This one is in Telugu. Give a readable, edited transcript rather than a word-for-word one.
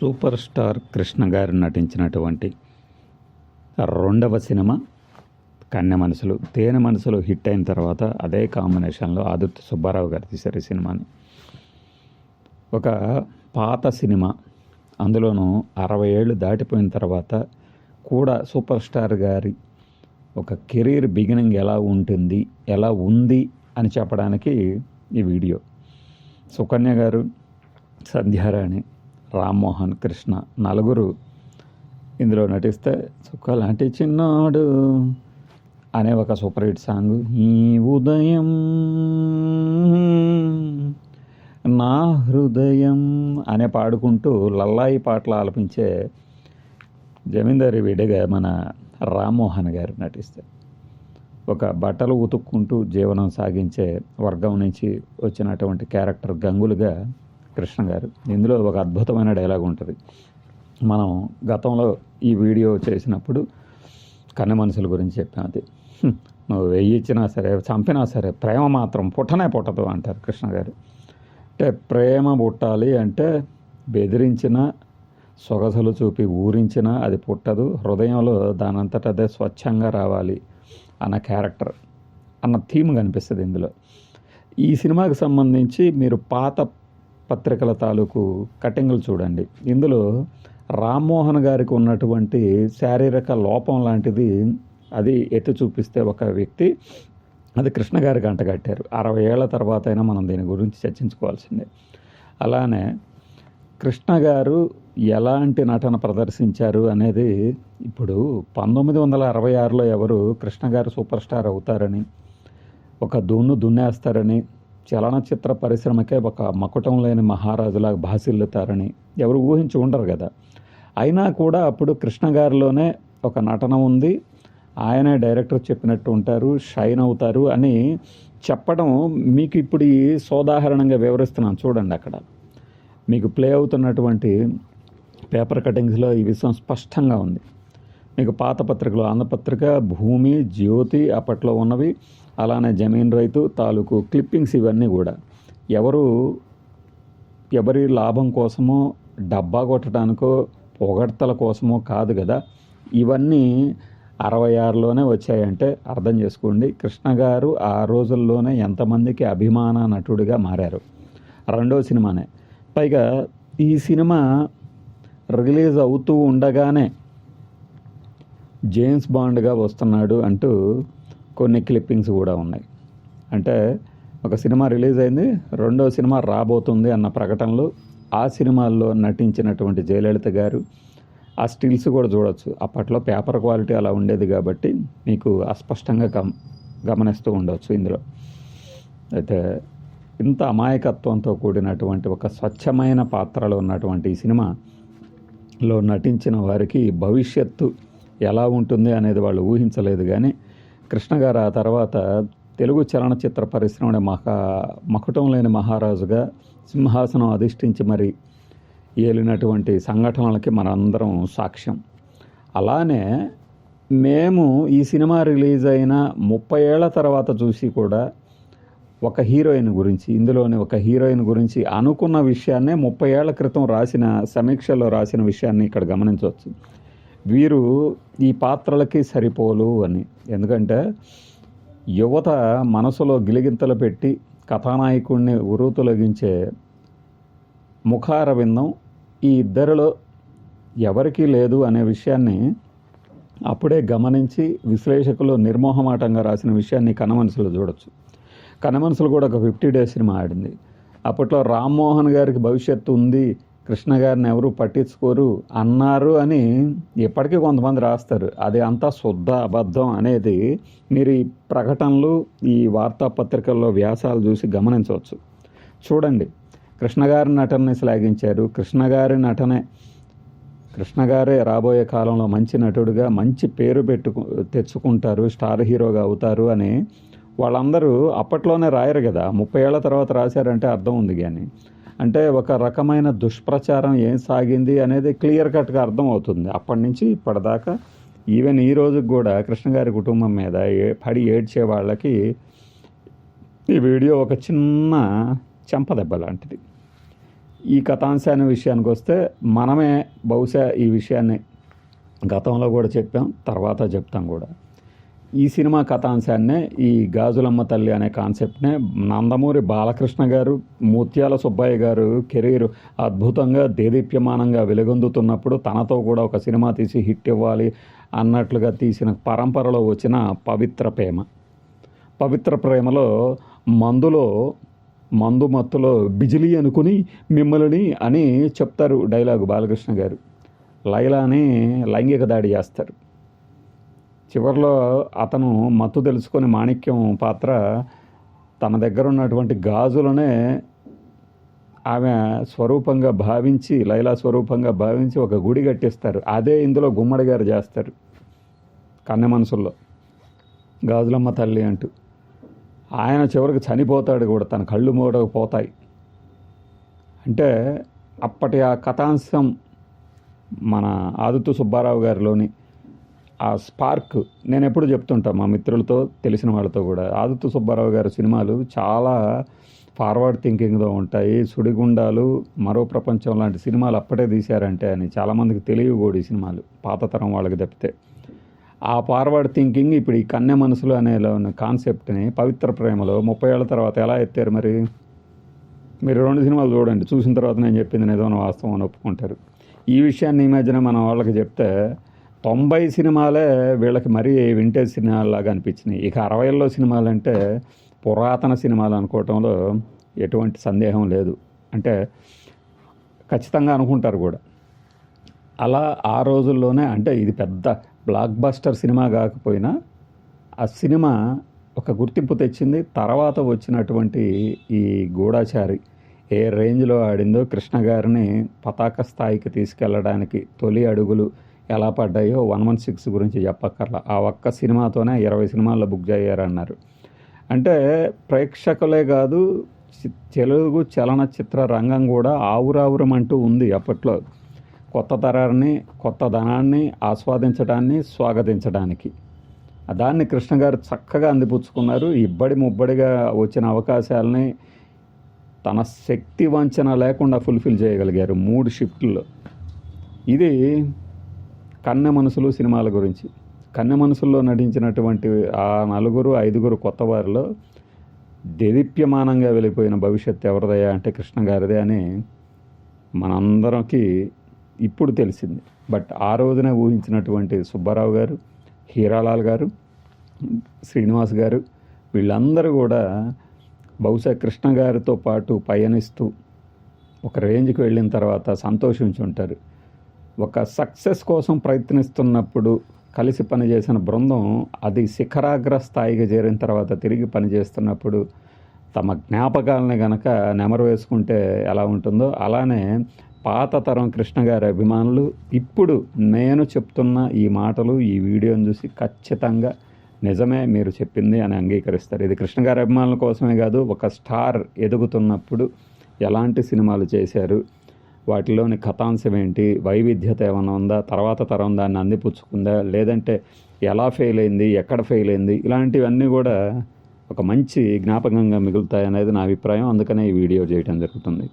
సూపర్ స్టార్ కృష్ణ గారు నటించినటువంటి రెండవ సినిమా కన్నె మనసులు. తేనె మనసులు హిట్ అయిన తర్వాత అదే కాంబినేషన్లో ఆదిత్య సుబ్బారావు గారు తీశారు ఈ సినిమాని. ఒక పాత సినిమా, అందులోనూ 60 ఏళ్ళు దాటిపోయిన తర్వాత కూడా సూపర్ స్టార్ గారి ఒక కెరీర్ బిగినింగ్ ఎలా ఉంటుంది, ఎలా ఉంది అని చెప్పడానికి ఈ వీడియో. సుకన్య గారు, సంధ్యారాణి, రామ్మోహన్, కృష్ణ నలుగురు ఇందులో నటిస్తే చుక్కలాంటి చిన్నాడు అనే ఒక సూపర్ హిట్ సాంగ్, ఈ ఉదయం నా హృదయం అనే పాడుకుంటూ లల్లాయి పాటలు ఆలపించే జమీందారి విడిగా మన రామ్మోహన్ గారు నటిస్తే, ఒక బట్టలు ఉతుక్కుంటూ జీవనం సాగించే వర్గం నుంచి వచ్చినటువంటి క్యారెక్టర్ గంగులుగా కృష్ణ గారు. ఇందులో ఒక అద్భుతమైన డైలాగ్ ఉంటుంది. మనం గతంలో ఈ వీడియో చేసినప్పుడు కన్నె మనసుల గురించి చెప్పాం. అది నువ్వు వెయ్యిచ్చినా సరే, చంపినా సరే, ప్రేమ మాత్రం పుట్టనే పుట్టదు అంటారు కృష్ణ గారు. అంటే ప్రేమ పుట్టాలి అంటే బెదిరించిన, సొగసులు చూపి ఊరించినా అది పుట్టదు, హృదయంలో దానంతట అదే స్వచ్ఛంగా రావాలి అన్న క్యారెక్టర్, అన్న థీమ్ కనిపిస్తుంది ఇందులో. ఈ సినిమాకి సంబంధించి మీరు పాత పత్రికల తాలూకు కటింగ్లు చూడండి. ఇందులో రామ్మోహన్ గారికి ఉన్నటువంటి శారీరక లోపం లాంటిది అది ఎత్తి చూపిస్తే ఒక వ్యక్తి, అది కృష్ణ గారికి అంటగట్టారు. 60 ఏళ్ల తర్వాత అయినా మనం దీని గురించి చర్చించుకోవాల్సిందే. అలానే కృష్ణ గారు ఎలాంటి నటన ప్రదర్శించారు అనేది, ఇప్పుడు 1966లో ఎవరు కృష్ణ గారు సూపర్ స్టార్ అవుతారని, ఒక దున్నేస్తారని, చలనచిత్ర పరిశ్రమకే ఒక మకుటం లేని మహారాజులాగా భాసిల్లుతారని ఎవరు ఊహించి ఉండరు కదా. అయినా కూడా అప్పుడు కృష్ణ గారిలోనే ఒక నటన ఉంది, ఆయనే డైరెక్టర్ చెప్పినట్టు ఉంటారు, షైన్ అవుతారు అని చెప్పడం మీకు ఇప్పుడు ఈ సోదాహరణంగా వివరిస్తున్నాను చూడండి. అక్కడ మీకు ప్లే అవుతున్నటువంటి పేపర్ కటింగ్స్లో ఈ విషయం స్పష్టంగా ఉంది. మీకు పాత పత్రికలు, ఆంధ్రపత్రిక, భూమి, జ్యోతి అప్పట్లో ఉన్నవి, అలానే జమీన్ రైతు తాలూకు క్లిప్పింగ్స్ ఇవన్నీ కూడా ఎవరి లాభం కోసమో, డబ్బా కొట్టడానికో, పొగడ్తల కోసమో కాదు కదా. ఇవన్నీ 66లోనే వచ్చాయంటే అర్థం చేసుకోండి కృష్ణ గారు ఆ రోజుల్లోనే ఎంతమందికి అభిమాన నటుడిగా మారారు. రెండో సినిమానే. పైగా ఈ సినిమా రిలీజ్ అవుతూ ఉండగానే జేమ్స్ బాండ్గా వస్తున్నాడు అంటూ కొన్ని క్లిప్పింగ్స్ కూడా ఉన్నాయి. అంటే ఒక సినిమా రిలీజ్ అయింది, రెండో సినిమా రాబోతుంది అన్న ప్రకటనలు, ఆ సినిమాల్లో నటించినటువంటి జయలలిత గారు ఆ స్టిల్స్ కూడా చూడవచ్చు. అప్పట్లో పేపర్ క్వాలిటీ అలా ఉండేది కాబట్టి మీకు అస్పష్టంగా గమనిస్తూ ఉండవచ్చు. ఇందులో అయితే ఇంత అమాయకత్వంతో కూడినటువంటి ఒక స్వచ్ఛమైన పాత్రలో ఉన్నటువంటి ఈ సినిమాలో నటించిన వారికి భవిష్యత్తు ఎలా ఉంటుంది అనేది వాళ్ళు ఊహించలేదు. కానీ కృష్ణ గారు ఆ తర్వాత తెలుగు చలనచిత్ర పరిశ్రమ మకుటం లేని మహారాజుగా సింహాసనం అధిష్ఠించి మరి ఏలినటువంటి సంఘటనలకి మనందరం సాక్ష్యం. అలానే మేము ఈ సినిమా రిలీజ్ అయిన 30 ఏళ్ల తర్వాత చూసి కూడా ఒక హీరోయిన్ గురించి, ఇందులోని ఒక హీరోయిన్ గురించి అనుకున్న విషయాన్నే 30 ఏళ్ల క్రితం రాసిన సమీక్షలో రాసిన విషయాన్ని ఇక్కడ గమనించవచ్చు. వీరు ఈ పాత్రలకి సరిపోలు అని. ఎందుకంటే యువత మనసులో గిలిగింతలు పెట్టి కథానాయకుడిని ఉరుతొలగించే ముఖారవిందం ఈ ఇద్దరిలో ఎవరికీ లేదు అనే విషయాన్ని అప్పుడే గమనించి విశ్లేషకులు నిర్మోహమాటంగా రాసిన విషయాన్ని కన్నమనసులో చూడొచ్చు. కన్నమనసులు కూడా ఒక 50 డేస్ సినిమా ఆడింది. అప్పట్లో రామ్మోహన్ గారికి భవిష్యత్తు ఉంది, కృష్ణ గారిని ఎవరు పట్టించుకోరు అన్నారు అని ఎప్పటికీ కొంతమంది రాస్తారు. అది అంతా శుద్ధ అబద్ధం అనేది మీరు ఈ ప్రకటనలు, ఈ వార్తాపత్రికల్లో వ్యాసాలు చూసి గమనించవచ్చు. చూడండి, కృష్ణ గారి నటనని శ్లాఘించారు. కృష్ణ గారే రాబోయే కాలంలో మంచి నటుడిగా మంచి పేరు తెచ్చుకుంటారు, స్టార్ హీరోగా అవుతారు అని వాళ్ళందరూ అప్పట్లోనే రాయరు కదా. 30 ఏళ్ల తర్వాత రాశారంటే అర్థం ఉంది. కానీ అంటే ఒక రకమైన దుష్ప్రచారం ఏం సాగింది అనేది క్లియర్ కట్గా అర్థం అవుతుంది. అప్పటి నుంచి ఇప్పటిదాకా ఈవెన్ ఈ రోజుకి కూడా కృష్ణ గారి కుటుంబం మీద పడి ఏడ్చే వాళ్ళకి ఈ వీడియో ఒక చిన్న చెంపదెబ్బ లాంటిది. ఈ కథాంశాన్ని విషయానికి వస్తే మనమే బహుశా ఈ విషయాన్ని గతంలో కూడా చెప్పాం, తర్వాత చెప్తాం కూడా. ఈ సినిమా కథాంశాన్నే ఈ గాజులమ్మ తల్లి అనే కాన్సెప్ట్నే నందమూరి బాలకృష్ణ గారు, ముత్యాల సుబ్బయ్య గారు కెరీర్ అద్భుతంగా దేదీప్యమానంగా వెలుగొందుతున్నప్పుడు తనతో కూడా ఒక సినిమా తీసి హిట్ ఇవ్వాలి అన్నట్లుగా తీసిన పరంపరలో వచ్చిన పవిత్ర ప్రేమలో మందు మత్తులో బిజిలీ అనుకుని మిమ్మల్ని అని చెప్తారు డైలాగు బాలకృష్ణ గారు. లైలాని లైంగిక దాడి చేస్తారు. చివరిలో అతను మత్తు తెలుసుకొని మాణిక్యం పాత్ర తన దగ్గర ఉన్నటువంటి గాజులనే ఆమె స్వరూపంగా భావించి, లైలా స్వరూపంగా భావించి ఒక గుడి కట్టిస్తారు. అదే ఇందులో గుమ్మడి గారు చేస్తారు కన్నె మనసుల్లో, గాజులమ్మ తల్లి అంటూ. ఆయన చివరికి చనిపోతాడు కూడా, తన కళ్ళు మూడకపోతాయి. అంటే అప్పటి ఆ కథాంశం మన ఆదుతు సుబ్బారావు గారిలోని ఆ స్పార్క్ నేను ఎప్పుడు చెప్తుంటాను మా మిత్రులతో, తెలిసిన వాళ్ళతో కూడా. ఆదుతు సుబ్బారావు గారి సినిమాలు చాలా ఫార్వర్డ్ థింకింగ్తో ఉంటాయి. సుడిగుండాలు, మరో ప్రపంచం లాంటి సినిమాలు అప్పటే తీశారంటే అని చాలామందికి తెలియవు కూడా ఈ సినిమాలు, పాత తరం వాళ్ళకి తప్పితే. ఆ ఫార్వర్డ్ థింకింగ్ ఇప్పుడు ఈ కన్నె మనసులు అనేలో ఉన్న కాన్సెప్ట్ని పవిత్ర ప్రేమలో 30 ఏళ్ళ తర్వాత ఎలా ఎత్తారు మరి? మీరు 2 సినిమాలు చూడండి, చూసిన తర్వాత నేను చెప్పింది నిజమైన వాస్తవం అని ఒప్పుకుంటారు. ఈ విషయాన్ని ఈ మధ్యన మనం వాళ్ళకి చెప్తే 90 సినిమాలే వీళ్ళకి మరీ వింటేజ్ సినిమాలాగా అనిపించినాయి. ఇక 60ల్లో సినిమాలంటే పురాతన సినిమాలు అనుకోవటంలో ఎటువంటి సందేహం లేదు. అంటే ఖచ్చితంగా అనుకుంటారు కూడా. అలా ఆ రోజుల్లోనే, అంటే ఇది పెద్ద బ్లాక్ బస్టర్ సినిమా కాకపోయినా ఆ సినిమా ఒక గుర్తింపు తెచ్చింది. తర్వాత వచ్చినటువంటి ఈ గూఢాచారి ఏ రేంజ్లో ఆడిందో, కృష్ణ గారిని పతాక స్థాయికి తీసుకెళ్ళడానికి తొలి అడుగులు ఎలా పడ్డాయో 116 గురించి చెప్పక్కర్లా. ఆ ఒక్క సినిమాతోనే 20 సినిమాల్లో బుక్ అయ్యారన్నారు. అంటే ప్రేక్షకులే కాదు, తెలుగు చలనచిత్ర రంగం కూడా ఆవురావురమంటూ ఉంది అప్పట్లో. కొత్త తరాన్ని, కొత్త ధనాన్ని ఆస్వాదించడాన్ని, స్వాగతించడానికి. దాన్ని కృష్ణ గారు చక్కగా అందిపుచ్చుకున్నారు. ఇబ్బడి ముబ్బడిగా వచ్చిన అవకాశాలని తన శక్తి వంచన లేకుండా ఫుల్ఫిల్ చేయగలిగారు 3 షిఫ్ట్లో. ఇది కన్నె మనసులు సినిమాల గురించి. కన్నె మనసుల్లో నటించినటువంటి ఆ 4-5 కొత్త వారిలో దేదీప్యమానంగా వెళ్ళిపోయిన భవిష్యత్తు ఎవరిదయ్యా అంటే కృష్ణ గారిదే అని మనందరికీ ఇప్పుడు తెలిసింది. బట్ ఆ రోజునే ఊహించినటువంటి సుబ్బారావు గారు, హీరాలాల్ గారు, శ్రీనివాస్ గారు, వీళ్ళందరూ కూడా బహుశా కృష్ణ గారితో పాటు పయనిస్తూ ఒక రేంజ్కి వెళ్ళిన తర్వాత సంతోషించి ఉంటారు. ఒక సక్సెస్ కోసం ప్రయత్నిస్తున్నప్పుడు కలిసి పనిచేసిన బృందం అది శిఖరాగ్ర స్థాయికి చేరిన తర్వాత తిరిగి పనిచేస్తున్నప్పుడు తమ జ్ఞాపకాలని గనక నెమరు వేసుకుంటే ఎలా ఉంటుందో, అలానే పాత తరం కృష్ణ గారి అభిమానులు ఇప్పుడు నేను చెప్తున్న ఈ మాటలు, ఈ వీడియోని చూసి ఖచ్చితంగా నిజమే మీరు చెప్పింది అని అంగీకరిస్తారు. ఇది కృష్ణ గారి అభిమానుల కోసమే కాదు, ఒక స్టార్ ఎదుగుతున్నప్పుడు ఎలాంటి సినిమాలు చేశారు, వాటిలోని కథాంశం ఏంటి, వైవిధ్యత ఏమైనా ఉందా, తర్వాత తరం దాన్ని అందిపుచ్చుకుందా, లేదంటే ఎలా ఫెయిల్ అయింది, ఎక్కడ ఫెయిల్ అయింది, ఇలాంటివన్నీ కూడా ఒక మంచి జ్ఞాపకంగా మిగులుతాయి అనేది నా అభిప్రాయం. అందుకనే ఈ వీడియో చేయడం జరుగుతుంది.